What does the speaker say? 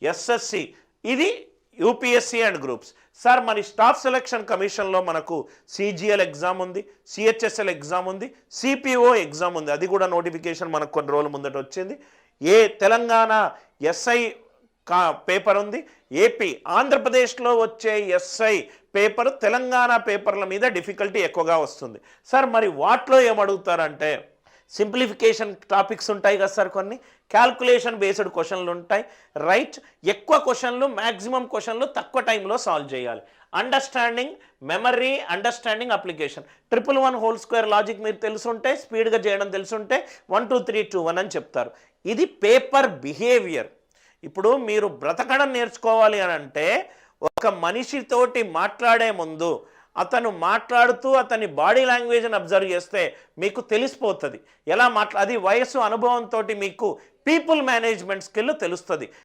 SSC, ఇది UPSC and groups. Sir మరి staff selection కమిషన్లో మనకు సిజిఎల్ ఎగ్జామ్ ఉంది, సిహెచ్ఎస్ఎల్ ఎగ్జామ్ ఉంది, సిపిఓ ఎగ్జామ్ ఉంది. అది కూడా నోటిఫికేషన్ మనకు కొన్ని రోజుల ముందట వచ్చింది. తెలంగాణ ఎస్ఐ పేపర్ ఉంది. ఏపీ, ఆంధ్రప్రదేశ్లో వచ్చే ఎస్ఐ పేపర్ తెలంగాణ పేపర్ల మీద డిఫికల్టీ ఎక్కువగా వస్తుంది. సార్ మరి వాటిలో ఏమడుగుతారంటే సింప్లిఫికేషన్ టాపిక్స్ ఉంటాయి కదా సార్, కొన్ని క్యాల్కులేషన్ బేస్డ్ క్వశ్చన్లు ఉంటాయి, రైట్. ఎక్కువ క్వశ్చన్లు, మ్యాక్సిమం క్వశ్చన్లు తక్కువ టైంలో సాల్వ్ చేయాలి. Understanding, memory, understanding application, 111² logic మీరు తెలుసుంటే, స్పీడ్గా చేయడం తెలుసుంటే 1 2 3 2 1 అని చెప్తారు. ఇది పేపర్ బిహేవియర్. ఇప్పుడు మీరు బ్రతకడం నేర్చుకోవాలి అని అంటే ఒక మనిషితోటి మాట్లాడే ముందు అతను మాట్లాడుతూ అతని బాడీ లాంగ్వేజ్ని అబ్జర్వ్ చేస్తే మీకు తెలిసిపోతుంది ఎలా అది వయసు అనుభవంతో మీకు పీపుల్ మేనేజ్మెంట్ స్కిల్ తెలుస్తుంది.